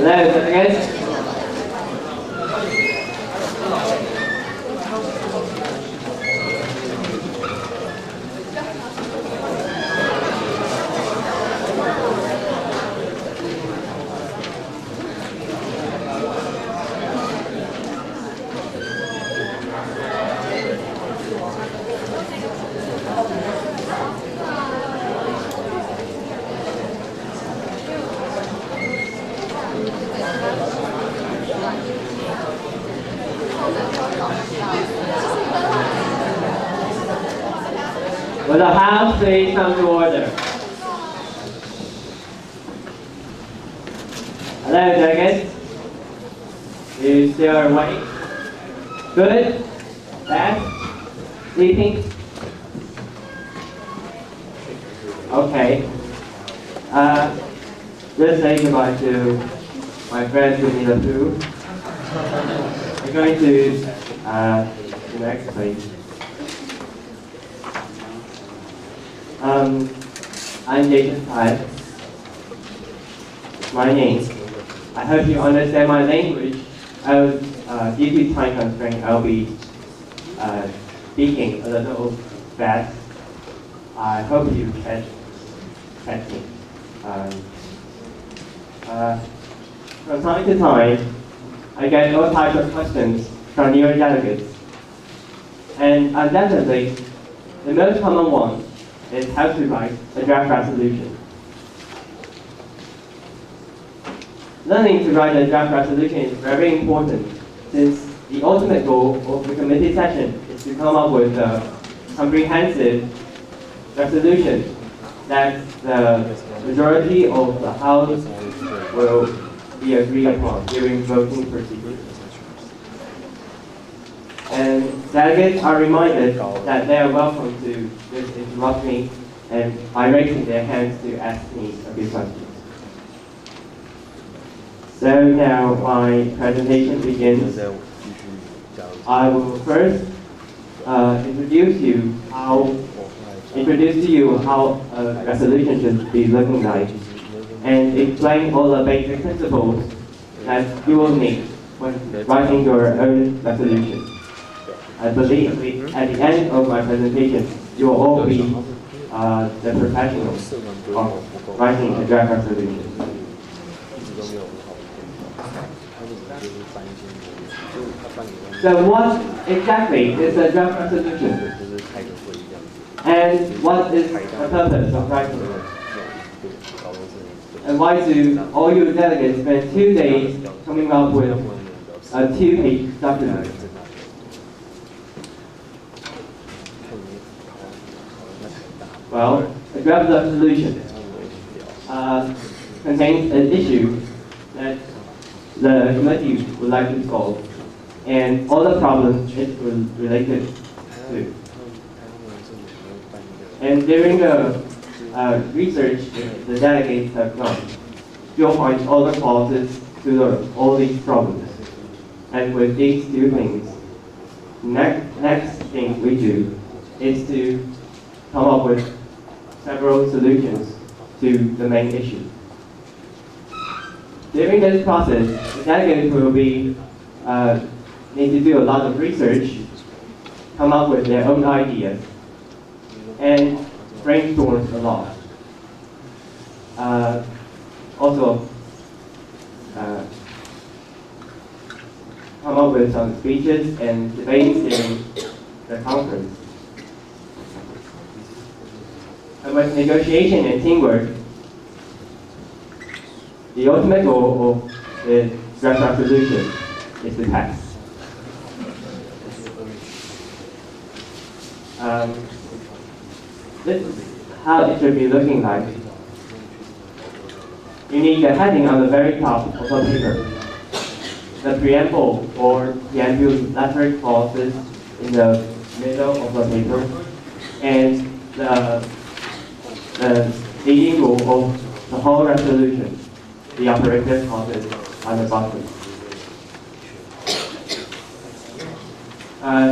Hello, again. Will the House please come to order? Hello, delegates. You still awake? Good? Bad? Sleeping? Okay. Let's say goodbye to my friends who need a food. We're going to the next place. I'm Jason Tai. My name. I hope you understand my language. Due to time constraint, I'll be speaking a little fast. I hope you catch me. From time to time, I get all types of questions from your delegates. And undoubtedly, the most common one is how to write a draft resolution. Learning to write a draft resolution is very important, since the ultimate goal of the committee session is to come up with a comprehensive resolution that the majority of the House will be agreed upon during voting procedures. And delegates are reminded that they are welcome to just interrupt me and by raising their hands to ask me a few questions. So now my presentation begins. I will first introduce to you how a resolution should be looking like, and explain all the basic principles that you will need when writing your own resolution. I believe at the end of my presentation, you will all be the professionals of writing a draft resolution. So what exactly is a draft resolution? And what is the purpose of writing it? And why do all you delegates spend 2 days coming up with a 2-page document? Well, a draft resolution contains an issue that the committee would like to solve, and all the problems it was related to. And during the research the delegates have done, you'll find all the causes to all these problems. And with these 2 things, next thing we do is to come up with several solutions to the main issue. During this process, the delegates will be need to do a lot of research, come up with their own ideas, and brainstorm a lot. Also, come up with some speeches and debates during the conference. And with negotiation and teamwork, the ultimate goal of the draft resolution is to pass. This is how it should be looking like. You need the heading on the very top of the paper, the preamble or preambulatory clauses in the middle of the paper, and the leading rule of the whole resolution, the operative clauses on the bottom.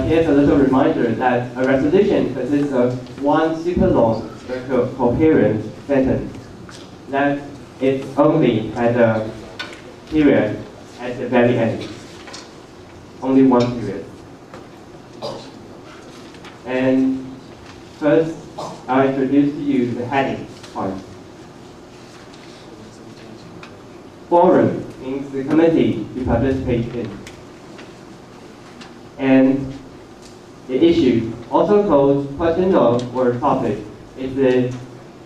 Here's a little reminder that a resolution consists of one super long, coherent sentence that it only has a period at the very end. Only one period. And first, I'll introduce to you the heading part. Forum means the committee you participate in. And the issue, also called question of or topic, is the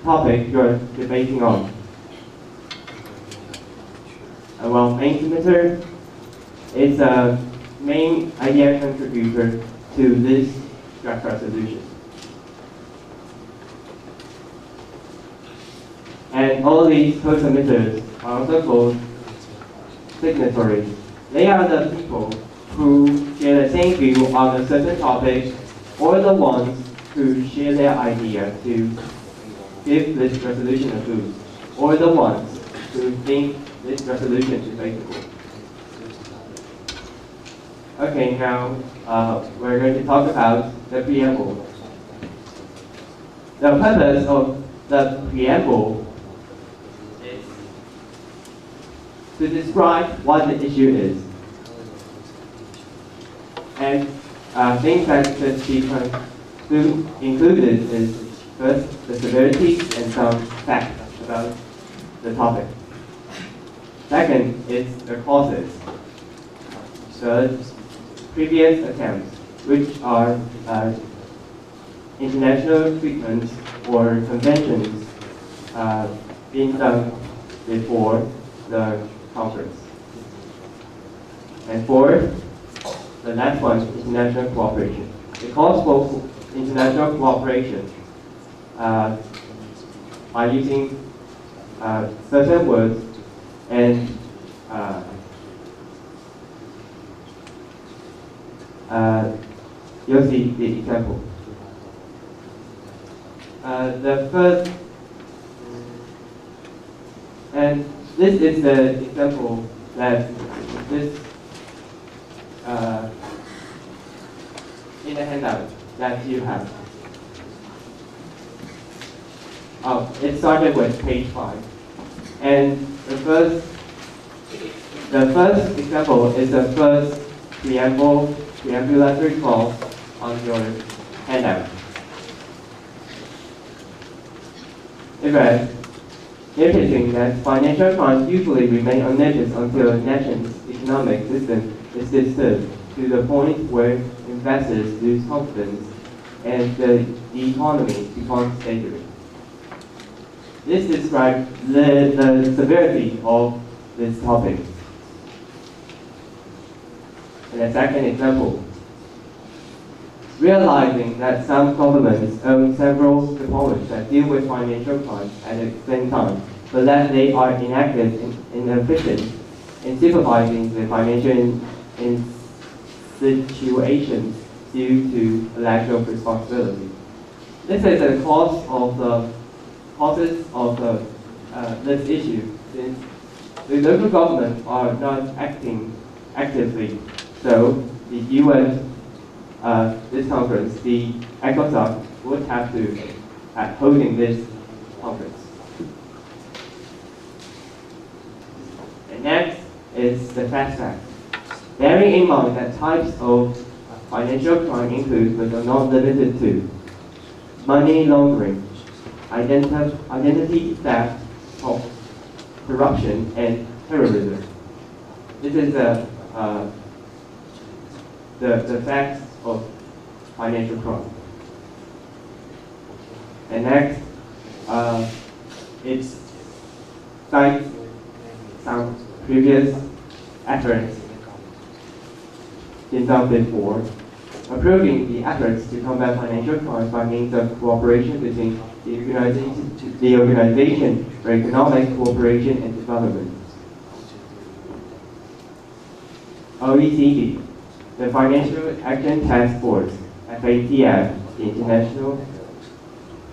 topic you're debating on. Well, main committer is a main idea contributor to this draft resolution. And all these co-submitters are also called signatories. They are the people who share the same view on a certain topic, or the ones who share their idea to give this resolution a boost, or the ones who think this resolution is debatable. Okay, now we're going to talk about the preamble. The purpose of the preamble is to describe what the issue is. And things that should be included is first the severity and some facts about the topic. Second is the causes. Third, previous attempts, which are international treatments or conventions being done before the conference. And fourth, the last one, international cooperation. It calls for international cooperation by using certain words and you'll see the example. The first, and this is the example that this in the handout that you have. It started with page 5. And the first example is the first preambulatory clause on your handout. It read, noticing that financial crimes usually remain unnoticed until a nation's economic system is disturbed to the point where investors lose confidence and the economy becomes stagnant. This describes the severity of this topic. And a second example, realizing that some governments own several departments that deal with financial crimes at the same time, but that they are inactive and inefficient in supervising the financial situations due to a lack of responsibility. This is a causes of this issue, since the local governments are not acting actively. So the UN, this conference, the ECOSOC would have to holding this conference. And next is the fast fact. Bearing in mind that types of financial crime include, but are not limited to, money laundering, identity theft, corruption, and terrorism. This is the facts of financial crime. And next, it cites some previous efforts in 2004, approving the efforts to combat financial crimes by means of cooperation between the Organization for Economic Cooperation and Development, OECD, the Financial Action Task Force, FATF, the International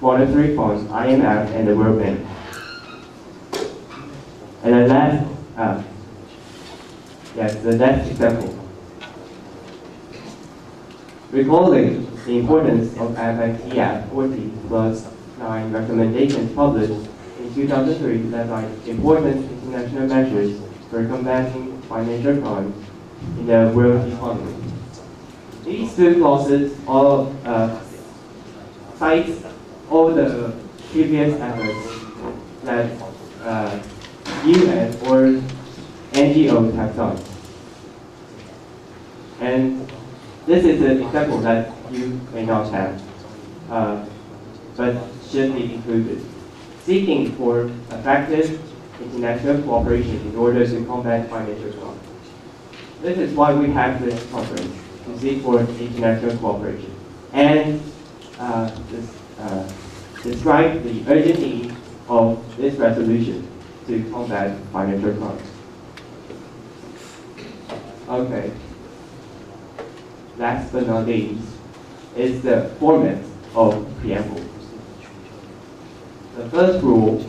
Monetary Fund, IMF, and the World Bank. And the last example. Recalling the importance of FATF 40+9 recommendations published in 2003 that are important international measures for combating financial crime in the world economy. These two clauses all cite all the previous efforts that UN or NGOs have done. And this is an example that you may not have, but should be included. Seeking for effective international cooperation in order to combat financial crime. This is why we have this conference, to seek for international cooperation. And describe the urgent need of this resolution to combat financial crime. Okay. Last but not least is the format of preamble. The first rule,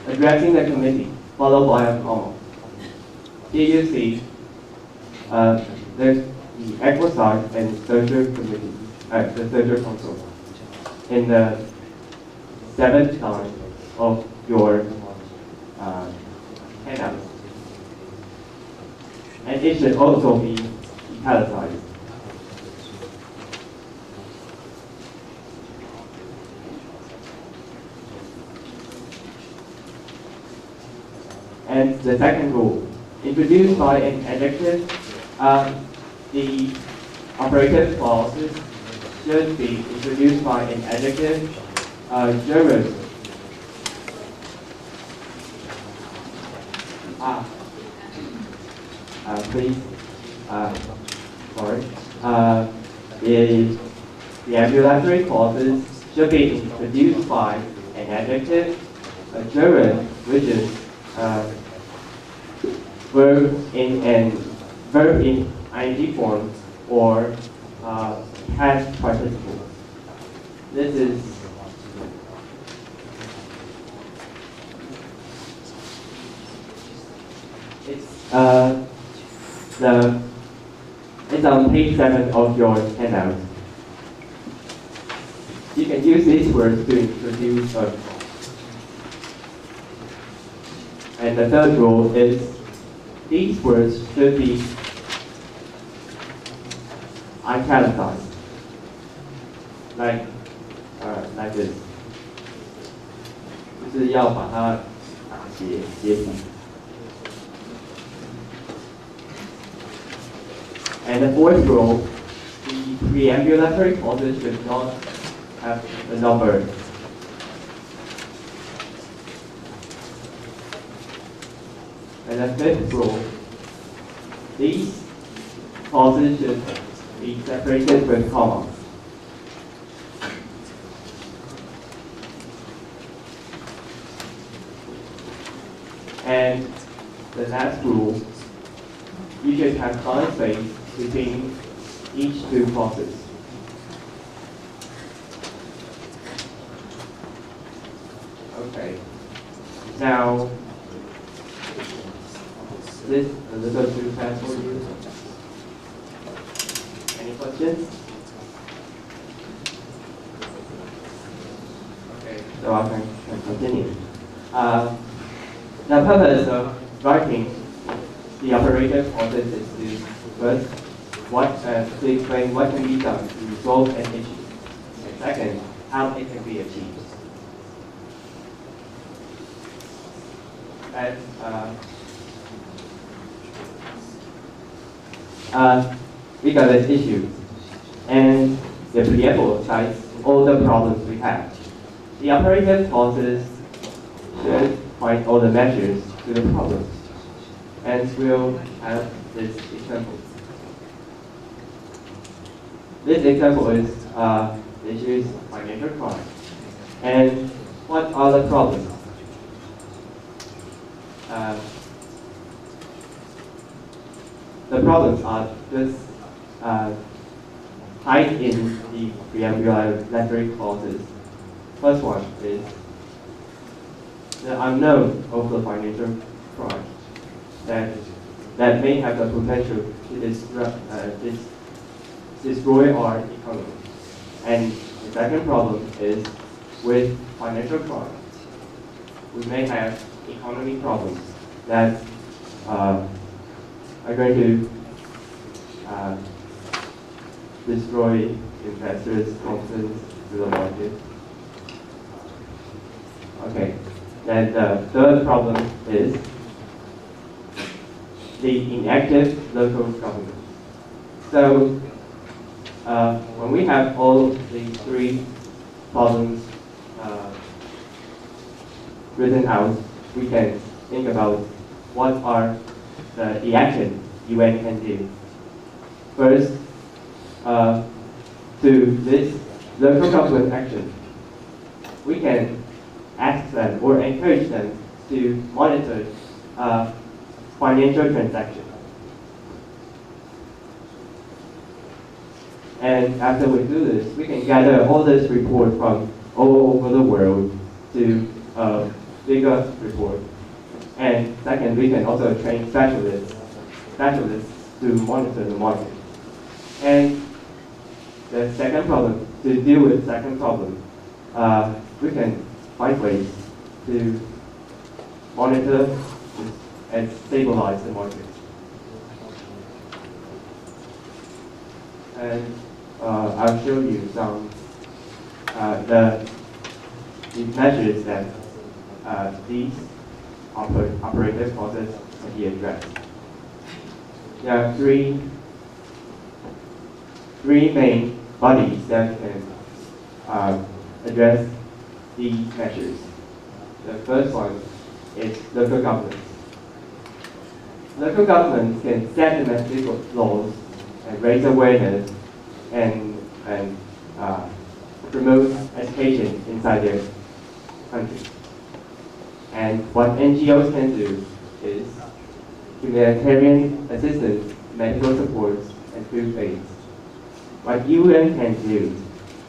addressing the committee, followed by a comma. Here you see there's the exercise and social committee, the social council, in the 7th line of your handout. And it should also be italicized. And the second rule, introduced by an adjective, the operative clauses should be introduced by an adjective, German. Please, sorry. The ambulatory clauses should be introduced by an adjective, a German, which is verb in ing form or past participle. This is it's on page 7 of your handout. You can use these words to introduce a. And the third rule is these words should be italicized, like this. 就是要把它写平。And the fourth rule, the preambulatory clauses should not have a number. And the fifth rule, these clauses should be separated with commas. And the last rule, you should have solid space between each two clauses. Okay. Now, is this a little too fast for you? Any questions? Okay, so I can continue. The purpose of writing the operative clauses is to first, to explain what can be done to resolve an issue, and second, how it can be achieved. And we got an issue, and the PFO cites all the problems we have. The operative clauses should find all the measures to the problems. And we'll have this example. This example is issues financial crime. And what are the problems? The problems are just hide in the preambulatory clauses. First one is the unknown of the financial crime that may have the potential to destroy our economy. And the second problem is with financial crime, we may have economy problems that are going to destroy investors' confidence to the market. Okay, then the third problem is the inactive local government. So when we have all these three problems written out, we can think about what are the action UN can do. First, to this local government action, we can ask them or encourage them to monitor financial transactions. And after we do this, we can gather all this report from all over the world to a bigger report. And second, we can also train specialists to monitor the market. And the second problem, to deal with the second problem, we can find ways to monitor and stabilize the market. And I'll show you some the measures that these operative clauses can be addressed. There are three main bodies that can address these measures. The first one is local governments. Local governments can set domestic laws and raise awareness and promote education inside their country. And what NGOs can do is humanitarian assistance, medical supports, and food aid. What UN can do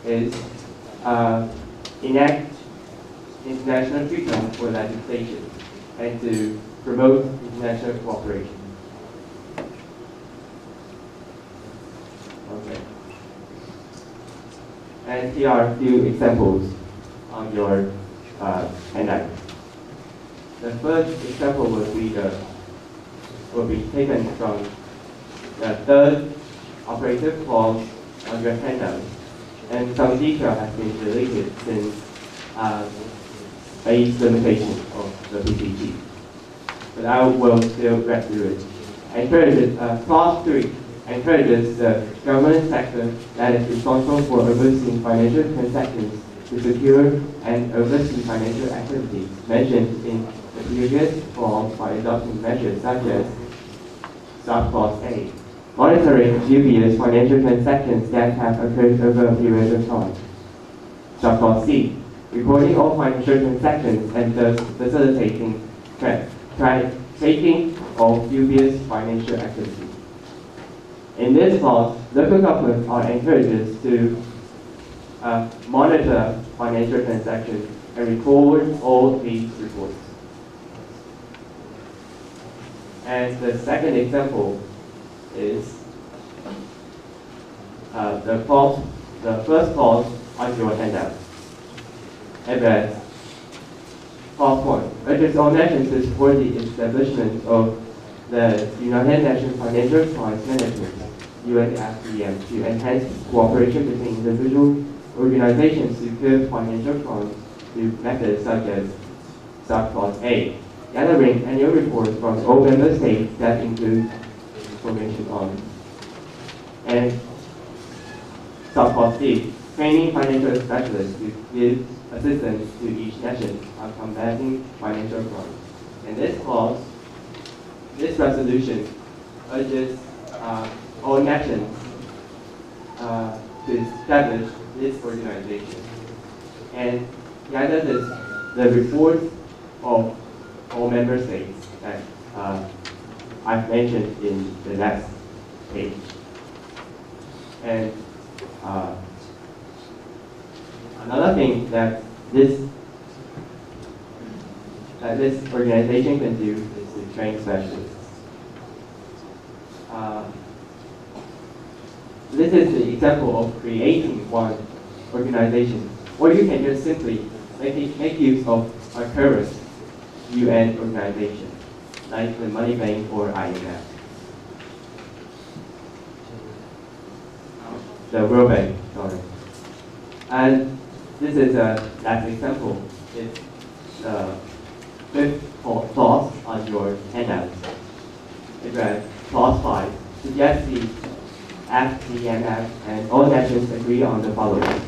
is enact international treatment for legislation and to promote international cooperation. Okay. And here are a few examples on your handout. The first example will be taken from the third operative clause on your handout, and some detail has been deleted since age limitation of the PPG. But I will still read through it. Clause 3 encourages the government sector that is responsible for overseeing financial transactions to secure and oversee financial activities mentioned in the previous clause by adopting measures such as subclause A, monitoring dubious financial transactions that have occurred over a period of time. Subclause C, reporting all financial transactions and thus facilitating tracking of dubious financial activities. In this clause, local governments are encouraged to monitor financial transactions and record all these reports. And the second example is the first clause on your handout. Clause 1 urges all nations to support the establishment of the United Nations Financial Crimes Management, UNFCM, to enhance cooperation between individual organizations to curb financial crimes through methods such as subclause A, gathering annual reports from all member states that include information on. And Subclause D, training financial specialists to give assistance to each nation on combating financial crime. And this clause, this resolution urges all nations to establish this organization. And the idea is the report of all member states that I've mentioned in the next page. And another thing that this organization can do is to train specialists. This is the example of creating one organization, or you can just simply make use of a current UN organization, like the Money Bank or IMF. The World Bank, sorry. And this is a last example. It's the fifth clause on your handout. It read, clause 5 suggests the FCMF and all nations agree on the following.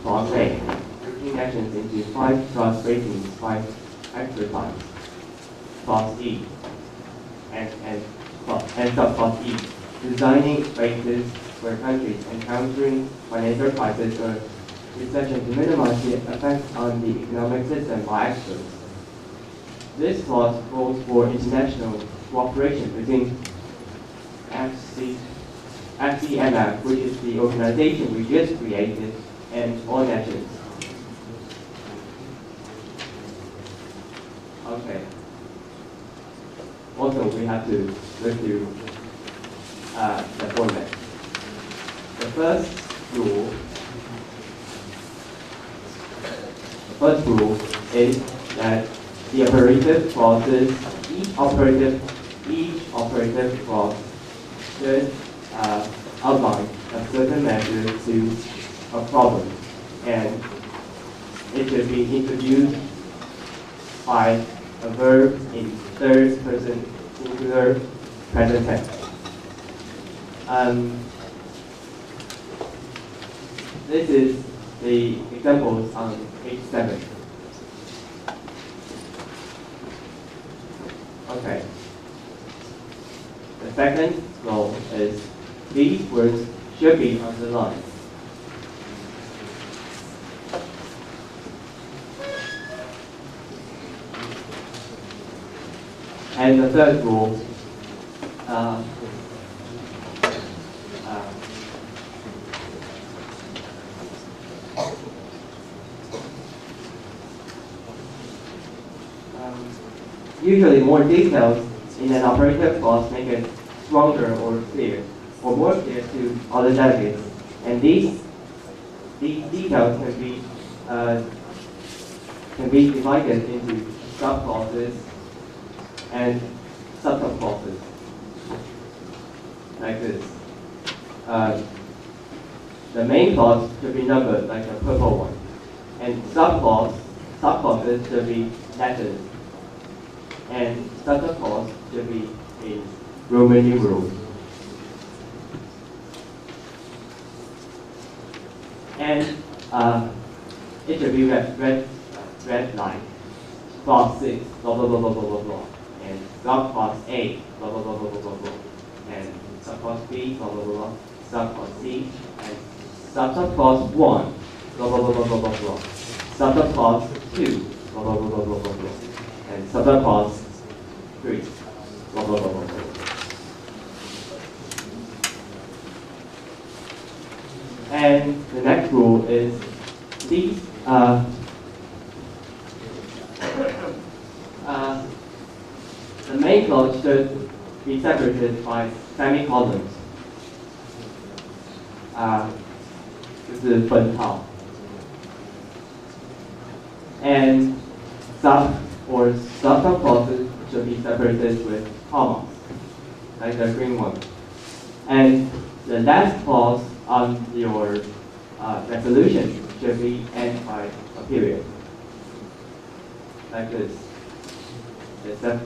Clause A, grouping nations into 5 trust ratings 5 extra times. Clause E, and subclause E, designing rates for countries encountering financial crisis or recession to minimize the effects on the economic system by experts. This clause calls for international cooperation between FCMF, which is the organization we just created, and all nations. Okay. Also, we have to go through the format. The first rule is that the operative clauses, each operative clause should outline a certain measure to a problem, and it should be introduced by a verb in third person singular present tense. This is the examples on page 7. Okay. The second rule is these words should be underlined. And the third rule, usually more details in an operative clause make it stronger or clear, or more clear to other delegates. And these details can be divided into subclauses and subclauses, like this. The main clause should be numbered like the purple one, and subclauses should be letters, and subclause should be in Roman numerals. And it should be red line. Clause 6, blah blah blah blah blah blah blah. And subclause A, blah blah blah blah blah blah blah. And subclause B, blah blah blah blah. Subclause C, and subclause 1, blah blah blah blah blah blah blah. Subclause 2, blah blah blah blah blah blah blah. And subclause 3, blah blah blah blah blah. And the next rule is these the main clause should be separated by semicolons. 就是分号. And subclauses should be separated with commas, like the green one. And the last clause on your resolution should be end by a period, like this. The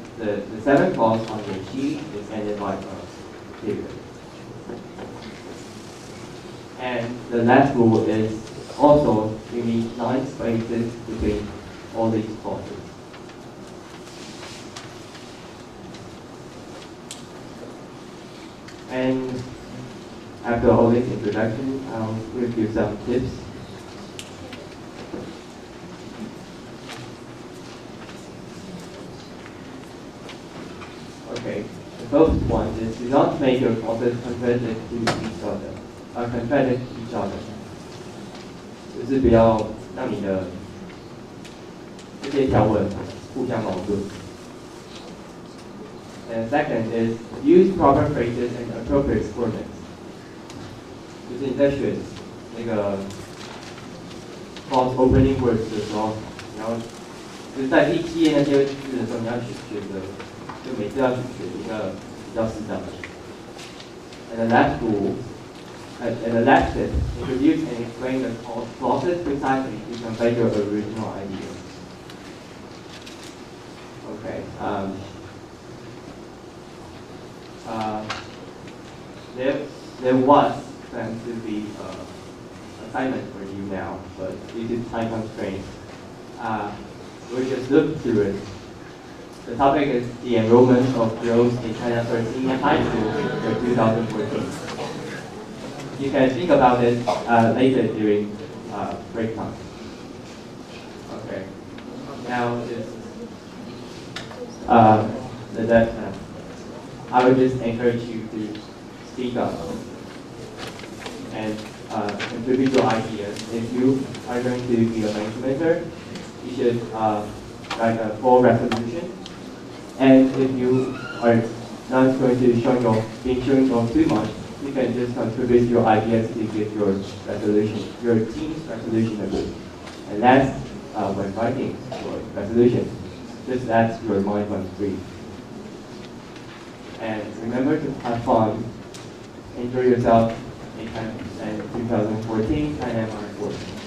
seventh clause on your sheet is ended by a period. And the last rule is also you need 9 spaces between all these clauses. And after all this introduction, I'll give you some tips. Okay, the first one is do not make your clauses contradict to each other, contradict each other. 就是不要让你的这些条文互相矛盾。And second is use proper phrases and appropriate formats. 就是你在选那个 clause opening words 的时候，然后就是在第7页那些字的时候，你要选择，就每次要去选一个比较适当的。And the last rule, and the last tip, introduce and explain the clauses precisely to convey your original idea. Okay. There was planned to be assignment for you now, but due to time constraints, we'll just look through it. The topic is the enrollment of girls in Tainan Senior High School for 2014. You can think about it later during break time. Okay. Now is the death time. I would just encourage you to speak up and contribute your ideas. If you are going to be a implementer, you should write a full resolution. And if you are not going to be showing off too much, you can just contribute your ideas to get your resolution, your team's resolution agreed. And last, when writing your resolution, just let your mind run free. And remember to have fun, enjoy yourself in 2014 TAINANMUN.